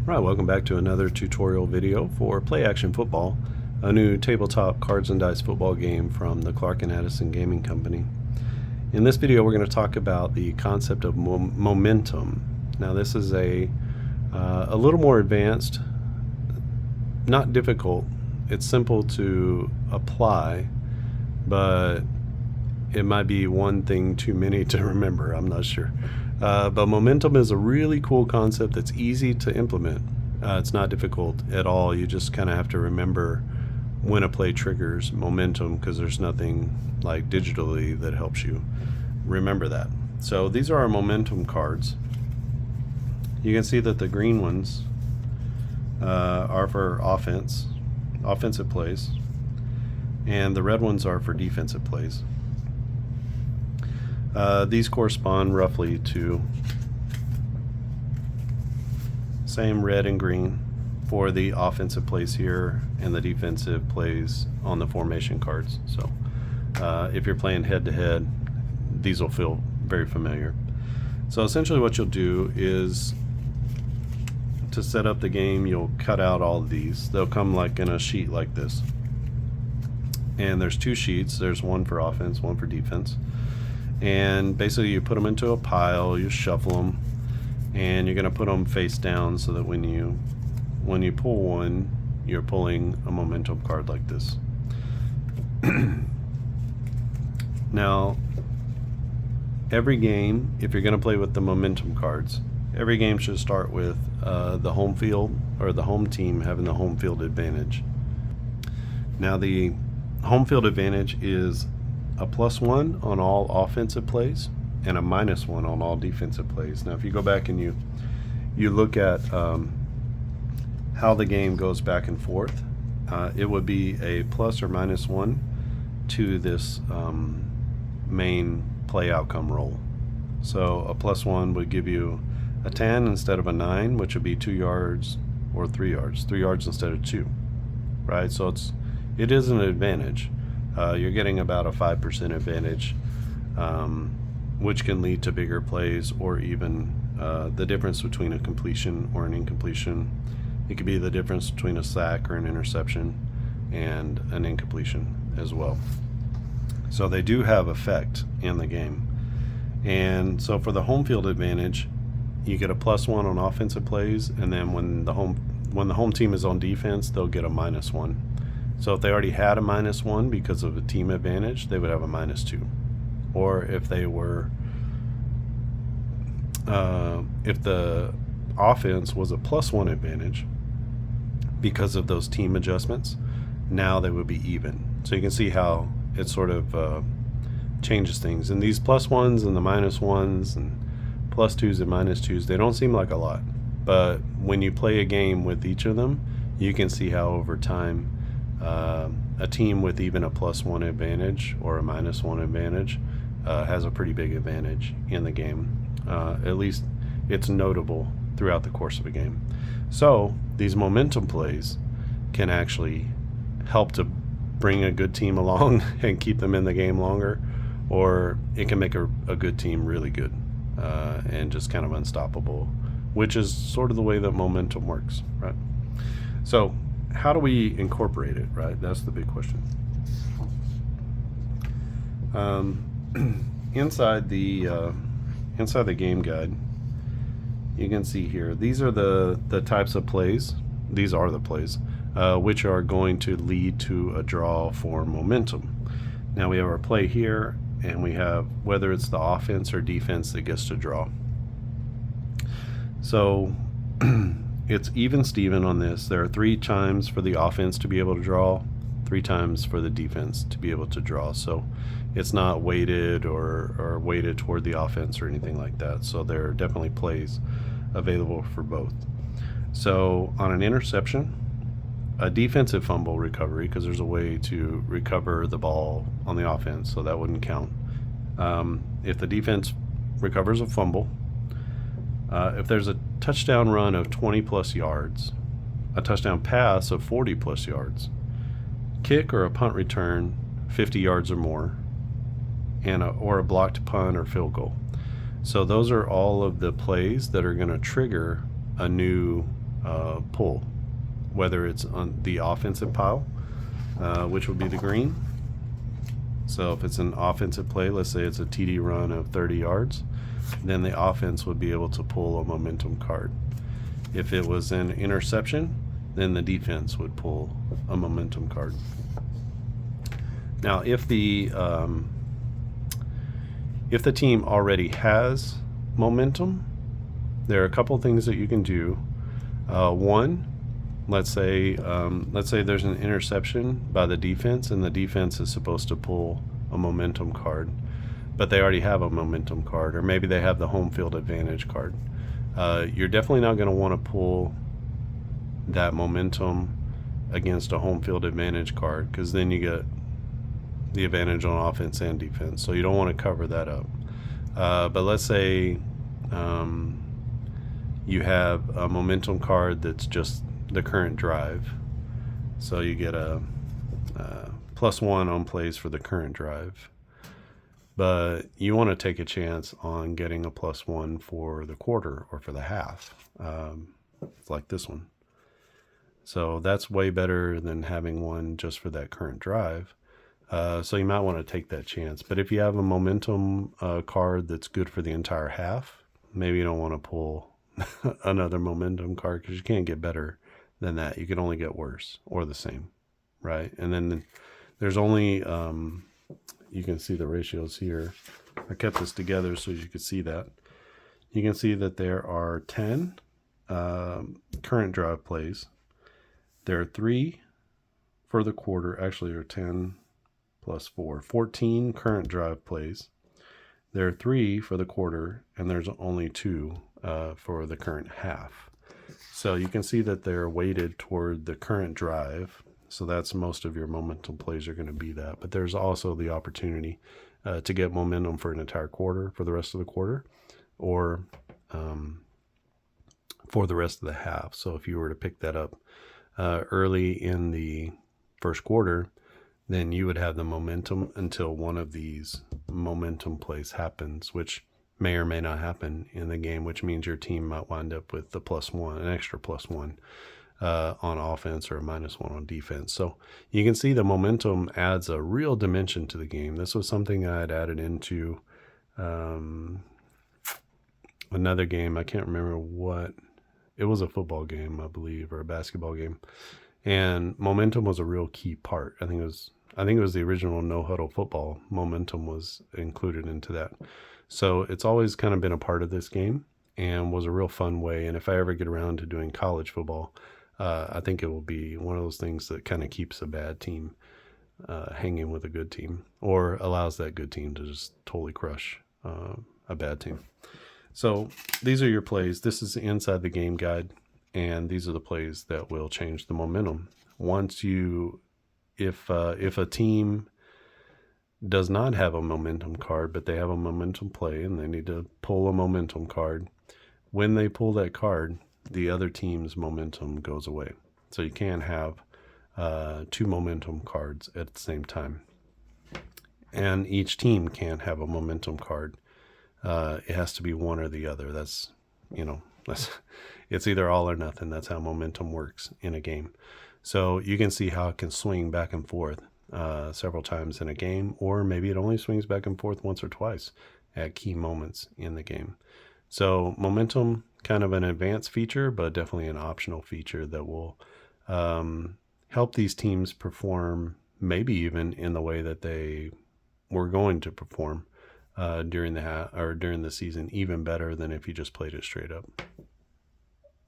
Right, welcome back to another tutorial video for Play Action Football, a new tabletop cards and dice football game from the Clark & Addison Gaming Company. In this video we're going to talk about the concept of momentum. Now this is a little more advanced, not difficult. It's simple to apply, but it might be one thing too many to remember, I'm not sure. But momentum is a really cool concept that's easy to implement. It's not difficult at all. You just kind of have to remember when a play triggers momentum, because there's nothing like digitally that helps you remember that. So these are our momentum cards. You can see that the green ones are for offensive plays, and the red ones are for defensive plays. These correspond roughly to same red and green for the offensive plays here and the defensive plays on the formation cards. So if you're playing head to head, these will feel very familiar. So essentially what you'll do is, to set up the game, you'll cut out all of these. They'll come like in a sheet like this, and there's two sheets. There's one for offense, one for defense. And basically you put them into a pile, you shuffle them, and you're going to put them face down so that when you pull one, you're pulling a momentum card like this. Now every game, if you're going to play with the momentum cards, every game should start with the home field, or the home team having the home field advantage. Now the home field advantage is a +1 on all offensive plays and a -1 on all defensive plays. Now if you go back and you look at how the game goes back and forth, it would be a plus or -1 to this main play outcome roll. So a +1 would give you a 10 instead of a 9, which would be 2 yards or 3 yards. 3 yards instead of 2, right? So it is an advantage. You're getting about a 5% advantage, which can lead to bigger plays, or even the difference between a completion or an incompletion. It could be the difference between a sack or an interception and an incompletion as well. So they do have effect in the game. And so for the home field advantage, you get a +1 on offensive plays, and then when the home team is on defense, they'll get a -1. So if they already had a -1 because of a team advantage, they would have a -2. Or if they were, if the offense was a +1 advantage because of those team adjustments, now they would be even. So you can see how it sort of changes things. And these +1s and the -1s and +2s and -2s, they don't seem like a lot. But when you play a game with each of them, you can see how over time a team with even a +1 advantage or a -1 advantage has a pretty big advantage in the game. At least it's notable throughout the course of a game. So these momentum plays can actually help to bring a good team along and keep them in the game longer, or it can make a good team really good and just kind of unstoppable, which is sort of the way that momentum works, right? So how do we incorporate it, right? That's the big question. Inside the game guide, you can see here, these are the types of plays. These are the plays which are going to lead to a draw for momentum. Now we have our play here, and we have whether it's the offense or defense that gets to draw. So it's even Steven on this. There are 3 times for the offense to be able to draw, 3 times for the defense to be able to draw. So it's not weighted or weighted toward the offense or anything like that. So there are definitely plays available for both. So on an interception, a defensive fumble recovery, because there's a way to recover the ball on the offense, so that wouldn't count. If the defense recovers a fumble, if there's a touchdown run of 20+ yards, a touchdown pass of 40+ yards, kick or a punt return 50 yards or more, and or a blocked punt or field goal. So those are all of the plays that are going to trigger a new pull, whether it's on the offensive pile, which would be the green. So if it's an offensive play, let's say it's a TD run of 30 yards, then the offense would be able to pull a momentum card. If it was an interception, then the defense would pull a momentum card. Now, if the team already has momentum, there are a couple things that you can do. One, let's say there's an interception by the defense, and the defense is supposed to pull a momentum card, but they already have a momentum card, or maybe they have the home field advantage card. You're definitely not going to want to pull that momentum against a home field advantage card, because then you get the advantage on offense and defense. So you don't want to cover that up. But let's say you have a momentum card that's just the current drive. So you get a +1 on plays for the current drive. But you want to take a chance on getting a +1 for the quarter or for the half. It's like this one. So that's way better than having one just for that current drive. So you might want to take that chance. But if you have a momentum card that's good for the entire half, maybe you don't want to pull another momentum card, because you can't get better than that. You can only get worse or the same, right? And then there's only, you can see the ratios here. I kept this together so you could see that. You can see that there are 10 current drive plays. There are 3 for the quarter. Actually, there are 10 plus 4, 14 current drive plays. There are 3 for the quarter, and there's only 2 for the current half. So you can see that they're weighted toward the current drive. So that's most of your momentum plays are going to be that. But there's also the opportunity to get momentum for an entire quarter, for the rest of the quarter, or for the rest of the half. So if you were to pick that up early in the first quarter, then you would have the momentum until one of these momentum plays happens, which may or may not happen in the game, which means your team might wind up with the +1, an extra +1 on offense, or a -1 on defense. So you can see the momentum adds a real dimension to the game. This was something I had added into another game. I can't remember what. It was a football game, I believe, or a basketball game. And momentum was a real key part. I think it was the original No Huddle football. Momentum was included into that. So it's always kind of been a part of this game, and was a real fun way. And if I ever get around to doing college football, I think it will be one of those things that kind of keeps a bad team hanging with a good team, or allows that good team to just totally crush a bad team. So these are your plays. This is the inside the game guide, and these are the plays that will change the momentum. Once you, if a team does not have a momentum card, but they have a momentum play and they need to pull a momentum card, when they pull that card, the other team's momentum goes away. So you can't have 2 momentum cards at the same time. And each team can't have a momentum card. It has to be one or the other. That's it's either all or nothing. That's how momentum works in a game. So you can see how it can swing back and forth several times in a game, or maybe it only swings back and forth once or twice at key moments in the game. So momentum, kind of an advanced feature, but definitely an optional feature that will help these teams perform, maybe even in the way that they were going to perform during the season, even better than if you just played it straight up.